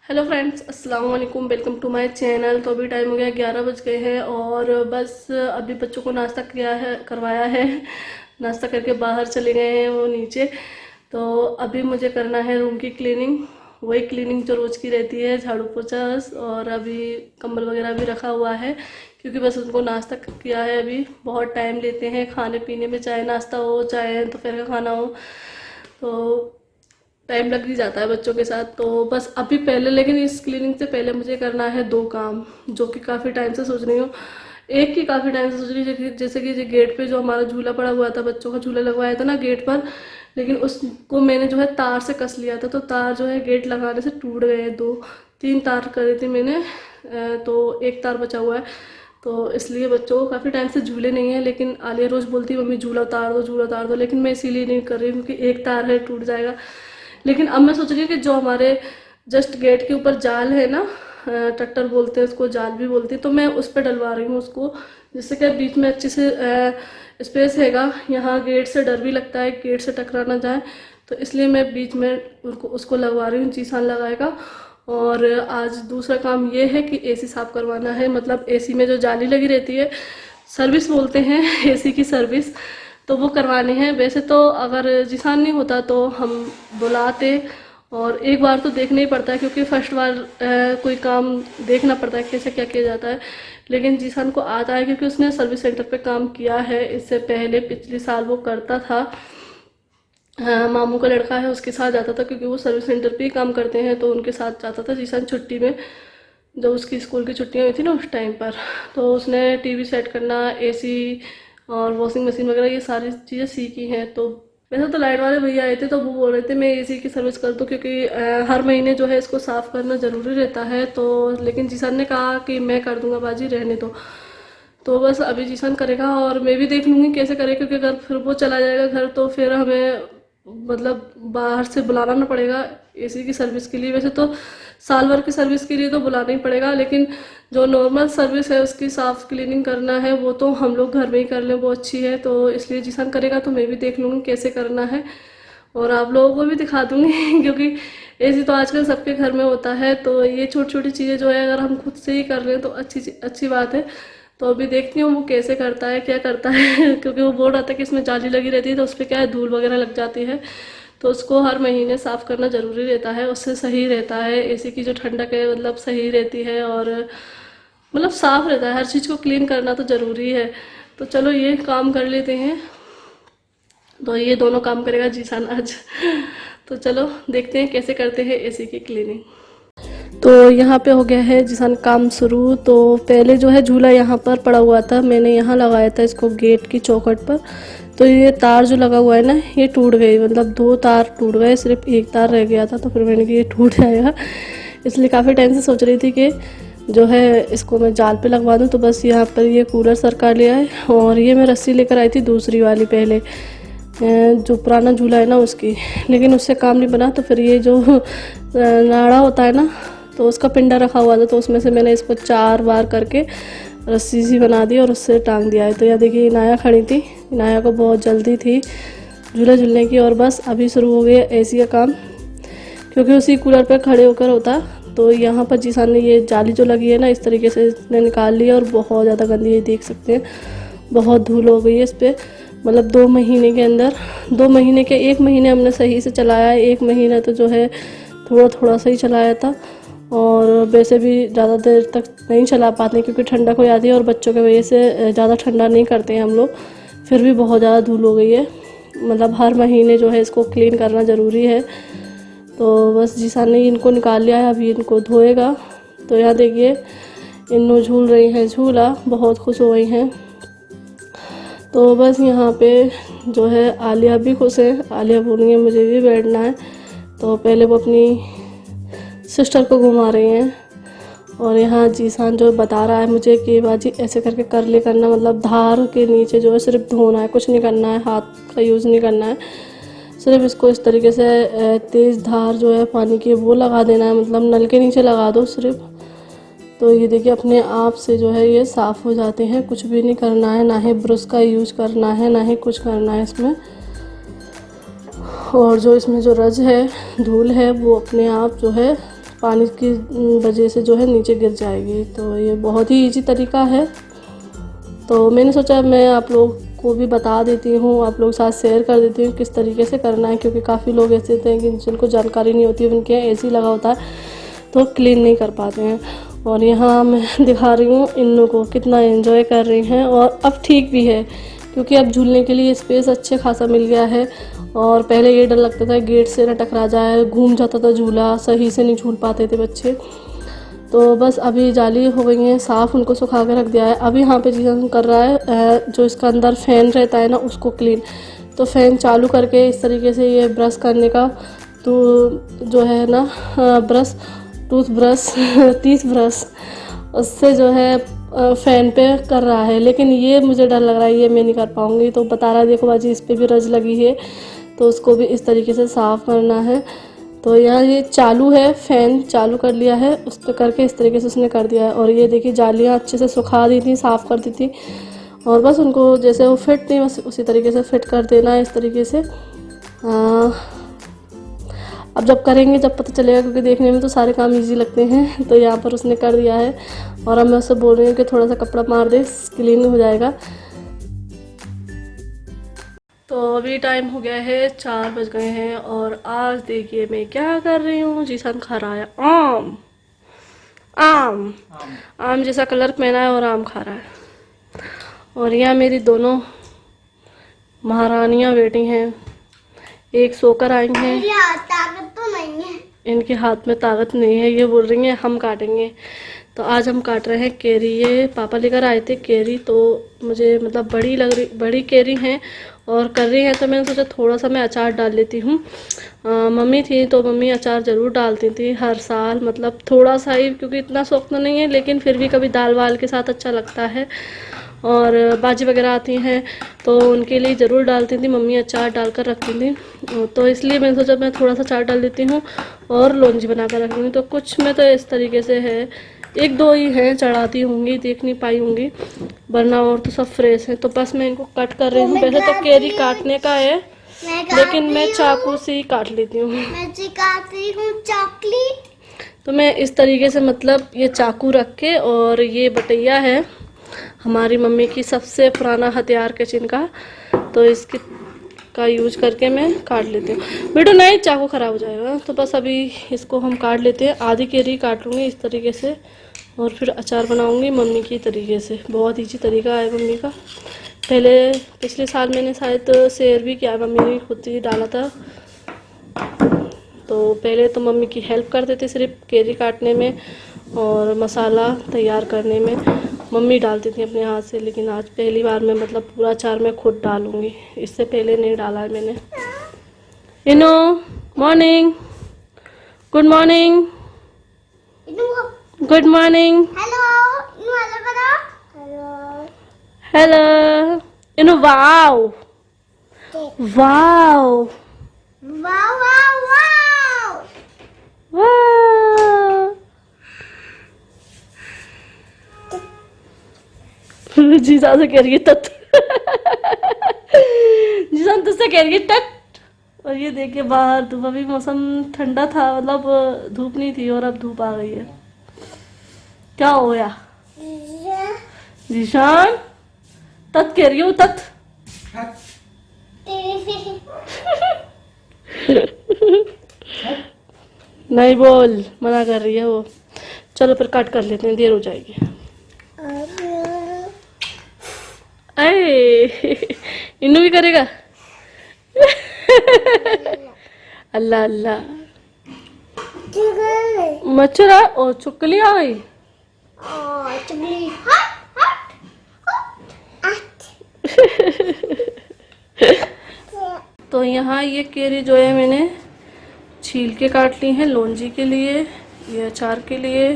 Hello friends, अस्सलाम वालेकुम। Welcome to my channel. तो अभी टाइम हो गया 11 बज गए हैं और बस अभी बच्चों को नाश्ता करवाया है। नाश्ता करके बाहर चले गए हैं वो नीचे। तो अभी मुझे करना है रूम की क्लीनिंग, वही क्लीनिंग जो रोज़ की रहती है, झाड़ू पोछा। और अभी कंबल वगैरह भी रखा हुआ है क्योंकि बस उनको नाश्ता किया है। अभी बहुत टाइम लेते हैं खाने पीने में, चाहे नाश्ता हो चाहे दोपहर का खाना हो, तो टाइम लग ही जाता है बच्चों के साथ। तो बस अभी पहले, लेकिन इस क्लीनिंग से पहले मुझे करना है 2 काम जो कि काफ़ी टाइम से सोच रही हूँ। एक की काफ़ी टाइम से सोच रही हूँ, जैसे कि गेट पे जो हमारा झूला पड़ा हुआ था, बच्चों का झूला लगवाया था ना गेट पर, लेकिन उसको मैंने जो है तार से कस लिया था। तो तार जो है गेट लगाने से टूट गए। 2-3 तार करे थे मैंने, तो एक तार बचा हुआ है। तो इसलिए बच्चों को काफ़ी टाइम से झूले नहीं है, लेकिन आलिया रोज़ बोलती है मम्मी झूला उतार दो, झूला उतार दो, लेकिन मैं इसीलिए नहीं कर रही हूँ क्योंकि एक तार है, टूट जाएगा। लेकिन अब मैं सोच रही हूँ कि जो हमारे जस्ट गेट के ऊपर जाल है ना, टट्टर बोलते हैं उसको, जाल भी बोलते हैं, तो मैं उस पर डलवा रही हूँ उसको, जिससे कि बीच में अच्छे से स्पेस हैगा। यहाँ गेट से डर भी लगता है गेट से टकरा ना जाए, तो इसलिए मैं बीच में उसको लगवा रही हूँ। जीसान लगाएगा। और आज दूसरा काम ये है कि एसी साफ़ करवाना है, मतलब एसी में जो जाली लगी रहती है, सर्विस बोलते हैं एसी की सर्विस, तो वो करवाने हैं। वैसे तो अगर जिसान नहीं होता तो हम बुलाते, और एक बार तो देखना ही पड़ता है क्योंकि फर्स्ट बार कोई काम देखना पड़ता है कैसे क्या किया जाता है। लेकिन जिसान को आता है क्योंकि उसने सर्विस सेंटर पे काम किया है इससे पहले, पिछले साल वो करता था। हाँ, मामू का लड़का है उसके साथ जाता था क्योंकि वो सर्विस सेंटर पे ही काम करते हैं, तो उनके साथ जाता था जिसान छुट्टी में, जब उसकी स्कूल की छुट्टियां हुई थी ना उस टाइम पर। तो उसने टीवी सेट करना, एसी और वॉशिंग मशीन वगैरह ये सारी चीज़ें सीखी हैं। तो वैसे तो लाइट वाले भैया आए थे तो वो बोल रहे थे मैं एसी की सर्विस कर दूँ क्योंकि हर महीने जो है इसको साफ़ करना ज़रूरी रहता है। तो लेकिन जीसान ने कहा कि मैं कर दूंगा बाजी, रहने दो। तो बस अभी जीसान करेगा और मैं भी देख लूँगी कैसे करे, क्योंकि अगर फिर वो चला जाएगा घर तो फिर हमें मतलब बाहर से बुलाना ना पड़ेगा एसी की सर्विस के लिए। वैसे तो साल भर की सर्विस के लिए तो बुलाना ही पड़ेगा, लेकिन जो नॉर्मल सर्विस है उसकी साफ़ क्लीनिंग करना है वो तो हम लोग घर में ही कर लें, वो अच्छी है। तो इसलिए जीसान करेगा तो मैं भी देख लूँगी कैसे करना है और आप लोगों को भी दिखा दूँगी क्योंकि एसी तो आजकल सबके घर में होता है। तो ये छोटी छोटी चीज़ें जो है अगर हम खुद से ही कर लें तो अच्छी बात है। तो अभी देखती हूँ वो कैसे करता है, क्या करता है क्योंकि वो बोल रहा था कि इसमें जाली लगी रहती है तो उस पर क्या है धूल वगैरह लग जाती है, तो उसको हर महीने साफ़ करना ज़रूरी रहता है, उससे सही रहता है। एसी की जो ठंडक है मतलब सही रहती है और मतलब साफ़ रहता है, हर चीज़ को क्लीन करना तो ज़रूरी है। तो चलो ये काम कर लेते हैं। तो ये दोनों काम करेगा जीसान आज तो चलो देखते हैं कैसे करते हैं एसी की क्लीनिंग। तो यहाँ पे हो गया है जिसान काम शुरू। तो पहले जो है झूला यहाँ पर पड़ा हुआ था, मैंने यहाँ लगाया था इसको गेट की चौखट पर। तो ये तार जो लगा हुआ है ना ये टूट गई, मतलब 2 तार टूट गए, सिर्फ एक तार रह गया था। तो फिर मैंने कहा ये टूट जाएगा, इसलिए काफ़ी टाइम से सोच रही थी कि जो है इसको मैं जाल पे लगवा दूँ। तो बस यहाँ पर ये कूलर सरका लिया है और ये मैं रस्सी लेकर आई थी दूसरी वाली, पहले जो पुराना झूला है ना उसकी, लेकिन उससे काम नहीं बना। तो फिर ये जो नाड़ा होता है ना तो उसका पिंडा रखा हुआ था, तो उसमें से मैंने इसको 4 बार करके रस्सी सी बना दी और उससे टांग दिया है। तो यहाँ देखिए इनाया खड़ी थी, इनाया को बहुत जल्दी थी झूला झूलने की। और बस अभी शुरू हो गया एसी का काम क्योंकि उसी कूलर पर खड़े होकर होता। तो यहाँ पर जीसान ने ये जाली जो लगी है ना इस तरीके से इसने निकाल ली और बहुत ज़्यादा गंदी है, देख सकते हैं बहुत धूल हो गई है इस पर। मतलब 2 महीने के अंदर, 2 महीने के 1 महीने हमने सही से चलाया है, 1 महीना तो जो है थोड़ा थोड़ा सा ही चलाया था। और वैसे भी ज़्यादा देर तक नहीं चला पाते क्योंकि ठंडक हो जाती है और बच्चों की वजह से ज़्यादा ठंडा नहीं करते हैं हम लोग। फिर भी बहुत ज़्यादा धूल हो गई है, मतलब हर महीने जो है इसको क्लीन करना ज़रूरी है। तो बस जीसान ने इनको निकाल लिया है, अभी इनको धोएगा। तो यहाँ देखिए इन्हों झूल रही हैं झूला, बहुत खुश हो गई हैं। तो बस यहाँ पे जो है आलिया भी खुश है, आलिया बोल रही है मुझे भी बैठना है। तो पहले वो अपनी सिस्टर को घुमा रही हैं और यहाँ जीसान जो बता रहा है मुझे कि बाजी ऐसे करके करली करना, मतलब धार के नीचे जो है सिर्फ धोना है, कुछ नहीं करना है, हाथ का यूज़ नहीं करना है, सिर्फ इसको इस तरीके से तेज़ धार जो है पानी की वो लगा देना है, मतलब नल के नीचे लगा दो सिर्फ। तो ये देखिए अपने आप से जो है ये साफ़ हो जाते हैं, कुछ भी नहीं करना है, ना ही ब्रश का यूज़ करना है, ना ही कुछ करना है इसमें। और जो इसमें जो रज है, धूल है, वो अपने आप जो है पानी की वजह से जो है नीचे गिर जाएगी। तो ये बहुत ही इजी तरीका है। तो मैंने सोचा मैं आप लोग को भी बता देती हूँ, आप लोग साथ शेयर कर देती हूँ किस तरीके से करना है, क्योंकि काफ़ी लोग ऐसे होते हैं कि जिनको जानकारी नहीं होती है, उनके यहाँ एसी लगा होता है तो क्लीन नहीं कर पाते हैं। और यहाँ मैं दिखा रही हूँ इन्नों को कितना एंजॉय कर रही हैं। और अब ठीक भी है क्योंकि अब झूलने के लिए स्पेस अच्छे खासा मिल गया है। और पहले ये डर लगता था गेट से ना टकरा जाए, घूम जाता था झूला, सही से नहीं झूल पाते थे बच्चे। तो बस अभी जाली हो गई हैं साफ़, उनको सुखा के रख दिया है। अभी यहाँ पे जीसन कर रहा है जो इसका अंदर फ़ैन रहता है ना उसको क्लीन। तो फ़ैन चालू करके इस तरीके से ये ब्रश करने का तो जो है ना ब्रश, टूथब्रश टीथ ब्रश, उससे जो है फ़ैन पे कर रहा है। लेकिन ये मुझे डर लग रहा है, ये मैं नहीं कर पाऊँगी। तो बता रहा है देखो बाजी इस पर भी रज लगी है, तो उसको भी इस तरीके से साफ़ करना है। तो यहाँ ये चालू है, फ़ैन चालू कर लिया है, उस पर करके इस तरीके से उसने कर दिया है। और ये देखिए जालियाँ अच्छे से सुखा दी थी, साफ़ कर दी थी। और बस उनको जैसे वो फिट थी बस उसी तरीके से फिट कर देना है इस तरीके से। अब जब करेंगे जब पता चलेगा, क्योंकि देखने में तो सारे काम इजी लगते हैं। तो यहाँ पर उसने कर दिया है और अब मैं उससे बोल रही हूँ कि थोड़ा सा कपड़ा मार दे, क्लीन हो जाएगा। तो अभी टाइम हो गया है 4 बज गए हैं और आज देखिए मैं क्या कर रही हूँ। जीसन खा रहा है आम, आम आम जैसा कलर पहना है और आम खा रहा है। और यहाँ मेरी दोनों महारानियाँ बैठी हैं, एक सोकर आई हैं। ताकत तो नहीं है, इनके हाथ में ताकत नहीं है, ये बोल रही हैं हम काटेंगे। तो आज हम काट रहे हैं केरी। ये पापा लेकर आए थे केरी, तो मुझे मतलब बड़ी लग रही, बड़ी केरी हैं और कर रही हैं। तो मैंने सोचा थोड़ा सा मैं अचार डाल लेती हूँ। मम्मी थी तो मम्मी अचार ज़रूर डालती थी हर साल, मतलब थोड़ा सा ही, क्योंकि इतना शौक तो नहीं है, लेकिन फिर भी कभी दाल वाल के साथ अच्छा लगता है। और बाजी वगैरह आती हैं तो उनके लिए ज़रूर डालती थी मम्मी, अचार डालकर रखती थी। तो इसलिए मैंने सोचा मैं थोड़ा सा अचार डाल देती हूँ और लौंजी बनाकर रखती हूँ। तो कुछ में तो इस तरीके से है, एक दो ही हैं चढ़ाती होंगी, देख नहीं पाई होंगी, वरना और तो सब फ्रेश है। तो बस मैं इनको कट कर रही हूँ। वैसे तो केरी काटने का है, लेकिन मैं चाकू से ही काट लेती हूँ। तो मैं इस तरीके से, मतलब ये चाकू रख के, और ये बटैया है हमारी मम्मी की सबसे पुराना हथियार किचन का, तो इसकी का यूज करके मैं काट लेती हूँ। बेटो नहीं, चाकू ख़राब हो जाएगा। तो बस अभी इसको हम काट लेते हैं, आधी केरी काट लूँगी इस तरीके से और फिर अचार बनाऊँगी मम्मी की तरीके से। बहुत ईजी तरीका है मम्मी का। पहले पिछले साल मैंने शायद शेयर भी किया, मम्मी ने खुद ही डाला था। तो पहले तो मम्मी की हेल्प करते थे सिर्फ केरी काटने में और मसाला तैयार करने में मम्मी डालती थी अपने हाथ से, लेकिन आज पहली बार मैं मतलब पूरा अचार मैं खुद डालूंगी, इससे पहले नहीं डाला है मैंने। इनो morning, good morning, good morning, hello इनो, वाओ वाओ वाओ। जीजा से कह रही है तत जीजान तुझसे कह रही है तत। और ये देखिए बाहर धूप, अभी मौसम ठंडा था, मतलब धूप नहीं थी और अब धूप आ गई है। क्या हो गया जीशान? तत कह रही हूँ, तत नहीं बोल, मना कर रही है वो। चलो फिर कट कर लेते हैं, देर हो जाएगी। अरे इन्नू भी करेगा अल्लाह अल्लाह। मच्छर और चुकली आ गई। तो यहाँ ये केरी जो है मैंने छील के काट ली है लौंजी के लिए, ये अचार के लिए।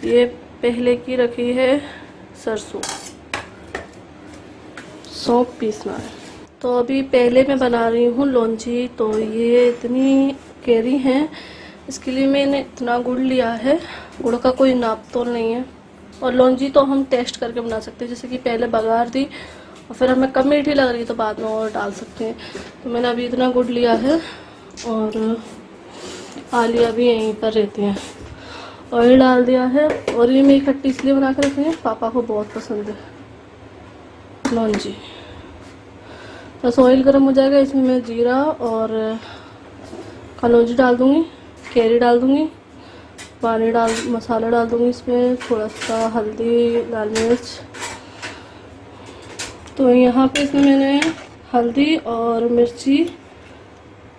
ये पहले की रखी है सरसों, सौंफ पीसना है। तो अभी पहले मैं बना रही हूँ लौंजी। तो ये इतनी केरी हैं, इसके लिए मैंने इतना गुड़ लिया है। गुड़ का कोई नाप तोल नहीं है। और लौंजी तो हम टेस्ट करके बना सकते हैं, जैसे कि पहले बघार दी और फिर हमें कम मीठी लग रही है तो बाद में और डाल सकते हैं। तो मैंने अभी इतना गुड़ लिया है और आलिया भी यहीं पर रहती हैं। ऑयल डाल दिया है और ये मैं इकट्ठी इसलिए बना कर रखी है, पापा को बहुत पसंद है लौंजी। बस ऑयल गर्म हो जाएगा, इसमें मैं जीरा और कलौंजी डाल दूँगी, कैरी डाल दूँगी, पानी डाल मसाला डाल दूँगी, इसमें थोड़ा सा हल्दी, लाल मिर्च। तो यहाँ पे इसमें मैंने हल्दी और मिर्ची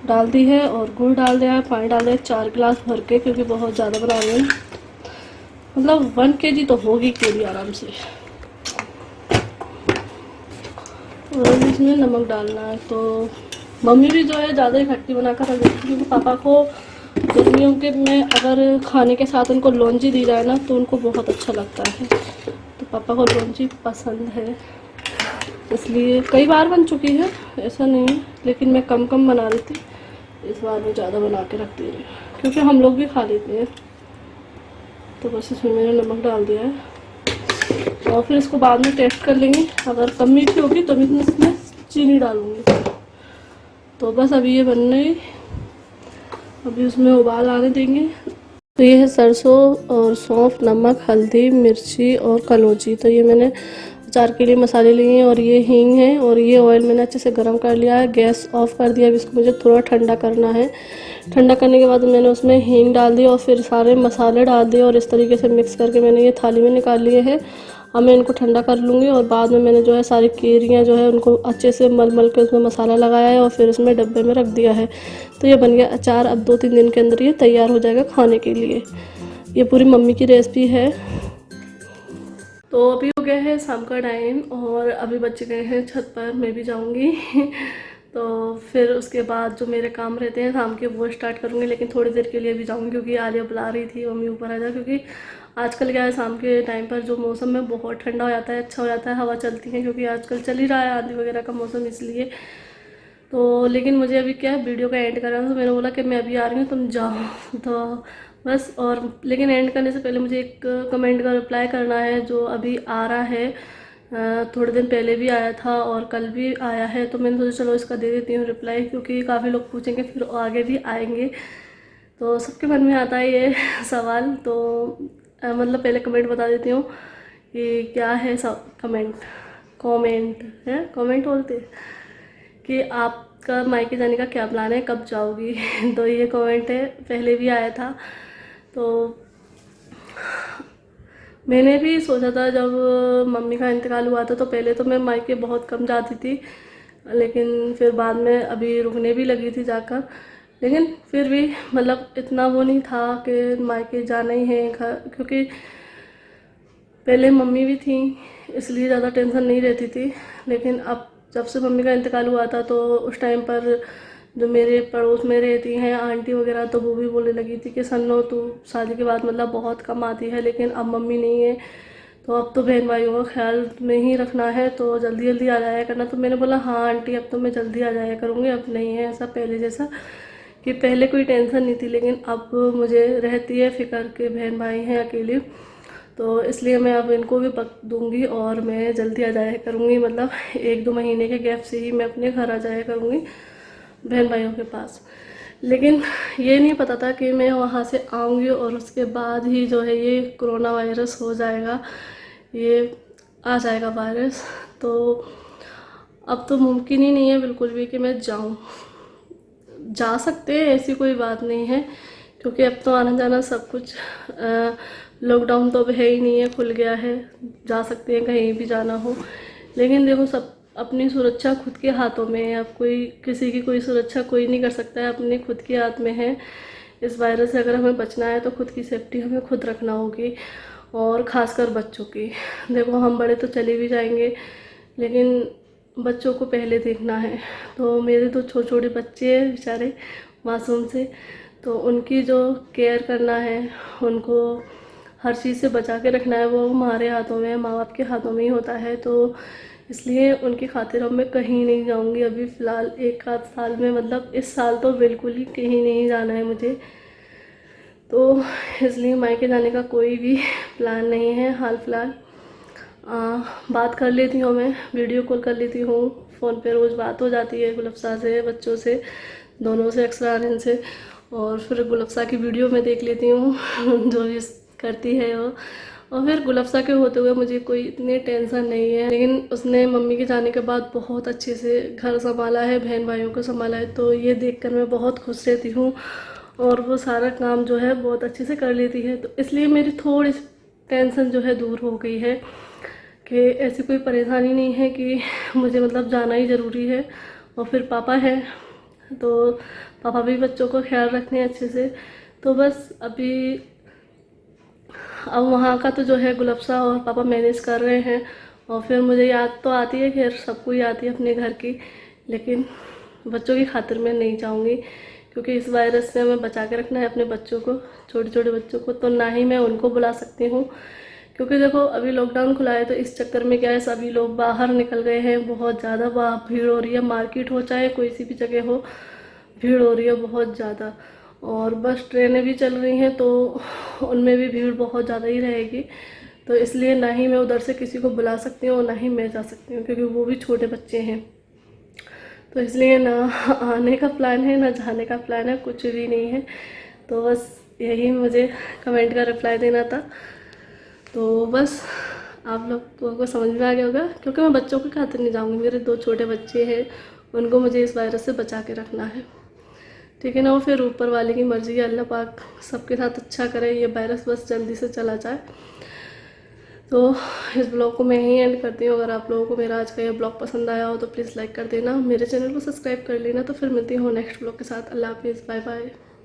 डाल दी है और गुड़ डाल दिया है, पानी डाल दिया 4 गिलास भर के, क्योंकि बहुत ज़्यादा बना रही हूँ। मतलब 1 kg तो होगी केरी आराम से। और इसमें नमक डालना है। तो मम्मी भी जो है ज़्यादा ही खट्टी बना कर रख देती, क्योंकि पापा को गर्मियों के में अगर खाने के साथ उनको लौंजी दी जाए ना तो उनको बहुत अच्छा लगता है। तो पापा को लौंजी पसंद है, इसलिए कई बार बन चुकी है, ऐसा नहीं है, लेकिन मैं कम कम बना रही थी, इस बार मैं ज़्यादा बना के रख दे रही हूँ, क्योंकि हम लोग भी खा लेते हैं। तो बस इसमें मैंने नमक डाल दिया है और फिर इसको बाद में टेस्ट कर लेंगे, अगर कम मीठी होगी तो मैं इसमें चीनी डालूँगी। तो बस अभी ये बनने, अभी उसमें उबाल आने देंगे। तो ये है सरसों और सौंफ, नमक, हल्दी, मिर्ची और कलौंजी। तो ये मैंने अचार के लिए मसाले लिए हैं और ये हींग है और ये ऑयल मैंने अच्छे से गर्म कर लिया है। गैस ऑफ कर दिया। अभी इसको मुझे थोड़ा ठंडा करना है। ठंडा करने के बाद मैंने उसमें हींग डाल दी और फिर सारे मसाले डाल दिए और इस तरीके से मिक्स करके मैंने ये थाली में निकाल लिए हैं। अब मैं इनको ठंडा कर लूँगी और बाद में मैंने जो है सारी केरियाँ जो है उनको अच्छे से मल के उसमें मसाला लगाया है और फिर उसमें डब्बे में रख दिया है। तो ये बन गया अचार। अब 2-3 दिन के अंदर ये तैयार हो जाएगा खाने के लिए। ये पूरी मम्मी की रेसिपी है। तो अभी हो गया है शाम का टाइम और अभी बच्चे गए हैं छत पर, मैं भी जाऊंगी तो फिर उसके बाद जो मेरे काम रहते हैं शाम के वो स्टार्ट करूंगी, लेकिन थोड़ी देर के लिए भी जाऊंगी क्योंकि आलिया बुला रही थी मम्मी ऊपर आ जा। क्योंकि आजकल क्या है, शाम के टाइम पर जो मौसम में बहुत ठंडा हो जाता है, अच्छा हो जाता है, हवा चलती है, क्योंकि आजकल चल ही रहा है आंधी वगैरह का मौसम, इसलिए। तो लेकिन मुझे अभी क्या है, वीडियो का एंड करना था, तो मैंने बोला कि मैं अभी आ रही हूँ, तुम जाओ। तो बस, और लेकिन एंड करने से पहले मुझे एक कमेंट का रिप्लाई करना है जो अभी आ रहा है। थोड़े दिन पहले भी आया था और कल भी आया है, तो मैंने सोचा चलो इसका दे देती हूँ रिप्लाई, क्योंकि काफ़ी लोग पूछेंगे फिर आगे भी आएंगे, तो सबके मन में आता है ये सवाल। तो मतलब पहले कमेंट बता देती हूँ कि क्या है। सब कमेंट है, कमेंट बोलते हैं कि आपका मायके जाने का क्या प्लान है, कब जाओगी तो ये कमेंट है, पहले भी आया था। तो मैंने भी सोचा था जब मम्मी का इंतकाल हुआ था, तो पहले तो मैं मायके बहुत कम जाती थी, लेकिन फिर बाद में अभी रुकने भी लगी थी जाकर। लेकिन फिर भी मतलब इतना वो नहीं था कि मायके जाना ही है घर, क्योंकि पहले मम्मी भी थी इसलिए ज़्यादा टेंशन नहीं रहती थी। लेकिन अब जब से मम्मी का इंतकाल हुआ था तो उस टाइम पर जो मेरे पड़ोस में रहती हैं आंटी वगैरह, तो वो भी बोलने लगी थी कि सन्नो तो शादी के बाद मतलब बहुत कम आती है, लेकिन अब मम्मी नहीं है तो अब तो बहन भाइयों का ख्याल में ही रखना है, तो जल्दी जल्दी आ जाया करना। तो मैंने बोला हाँ आंटी, अब तो मैं जल्दी आ जाया करूँगी, अब नहीं है ऐसा पहले जैसा कि पहले कोई टेंशन नहीं थी, लेकिन अब मुझे रहती है फ़िक्र के बहन भाई हैं अकेले, तो इसलिए मैं अब इनको भी पक दूँगी और मैं जल्दी आ जाया करूँगी। मतलब 1-2 महीने के गैप से ही मैं अपने घर आ जाया करूँगी बहन भाइयों के पास। लेकिन ये नहीं पता था कि मैं वहाँ से आऊँगी और उसके बाद ही जो है ये कोरोना वायरस हो जाएगा, ये आ जाएगा वायरस। तो अब तो मुमकिन ही नहीं है बिल्कुल भी कि मैं जाऊँ। जा सकते हैं, ऐसी कोई बात नहीं है, क्योंकि अब तो आना जाना सब कुछ, लॉकडाउन तो अब है ही नहीं है, खुल गया है, जा सकते हैं कहीं भी जाना हो। लेकिन देखो, सब अपनी सुरक्षा खुद के हाथों में है। अब कोई किसी की कोई सुरक्षा कोई नहीं कर सकता है, अपने खुद के हाथ में है। इस वायरस से अगर हमें बचना है तो खुद की सेफ्टी हमें खुद रखना होगी, और ख़ासकर बच्चों की। देखो, हम बड़े तो चले भी जाएंगे, लेकिन बच्चों को पहले देखना है। तो मेरे तो छोटे छोटे बच्चे हैं बेचारे, मासूम से, तो उनकी जो केयर करना है, उनको हर चीज़ से बचा के रखना है, वो हमारे हाथों में है, माँ बाप के हाथों में ही होता है। तो इसलिए उनकी खातिर अब मैं कहीं नहीं जाऊंगी अभी फ़िलहाल 1 आध साल में। मतलब इस साल तो बिल्कुल ही कहीं नहीं जाना है मुझे, तो इसलिए मायके जाने का कोई भी प्लान नहीं है हाल फिलहाल। बात कर लेती हूँ, मैं वीडियो कॉल कर लेती हूँ, फ़ोन पे रोज़ बात हो जाती है गुलफ्सा से, बच्चों से, दोनों से, अक्सर आनंद से। और फिर गुलफ्सा की वीडियो मैं देख लेती हूँ जो भी करती है वो। और फिर गुलफ्सा के होते हुए मुझे कोई इतनी टेंशन नहीं है, लेकिन उसने मम्मी के जाने के बाद बहुत अच्छे से घर संभाला है, बहन भाइयों को संभाला है, तो ये देखकर मैं बहुत खुश रहती हूँ। और वो सारा काम जो है बहुत अच्छे से कर लेती है, तो इसलिए मेरी थोड़ी सी टेंशन जो है दूर हो गई है कि ऐसी कोई परेशानी नहीं है कि मुझे मतलब जाना ही ज़रूरी है। और फिर पापा है तो पापा भी बच्चों को ख्याल रखते हैं अच्छे से। तो बस अभी अब वहाँ का तो जो है गुलफ्सा और पापा मैनेज कर रहे हैं। और फिर मुझे याद तो आती है, खैर सबको ही आती है अपने घर की, लेकिन बच्चों की खातिर मैं नहीं चाहूँगी, क्योंकि इस वायरस से हमें बचा के रखना है अपने बच्चों को, छोटे छोटे बच्चों को। तो ना ही मैं उनको बुला सकती हूँ, क्योंकि देखो अभी लॉकडाउन खुला है, तो इस चक्कर में क्या है, सभी लोग बाहर निकल गए हैं, बहुत ज़्यादा भीड़ हो रही है। मार्केट हो चाहे कोई सी भी जगह हो, भीड़ हो रही है बहुत ज़्यादा। और बस ट्रेनें भी चल रही हैं तो उनमें भी भीड़ बहुत ज़्यादा ही रहेगी। तो इसलिए ना ही मैं उधर से किसी को बुला सकती हूँ और ना ही मैं जा सकती हूँ, क्योंकि वो भी छोटे बच्चे हैं। तो इसलिए ना आने का प्लान है ना जाने का प्लान है, कुछ भी नहीं है। तो बस यही मुझे कमेंट का रिप्लाई देना था। तो बस आप लोगों को समझ में आ गया होगा, क्योंकि मैं बच्चों की खातिर नहीं जाऊँगी, मेरे 2 छोटे बच्चे हैं, उनको मुझे इस वायरस से बचा के रखना है, ठीक है ना। वो फिर ऊपर वाले की मर्ज़ी है, अल्लाह पाक सबके साथ अच्छा करे, ये वायरस बस जल्दी से चला जाए। तो इस ब्लॉग को मैं यहीं एंड करती हूँ। अगर आप लोगों को मेरा आज का ये ब्लॉग पसंद आया हो तो प्लीज़ लाइक कर देना, मेरे चैनल को सब्सक्राइब कर लेना। तो फिर मिलती हूँ नेक्स्ट ब्लॉग के साथ। अल्लाह हाफिज़, बाय बाय।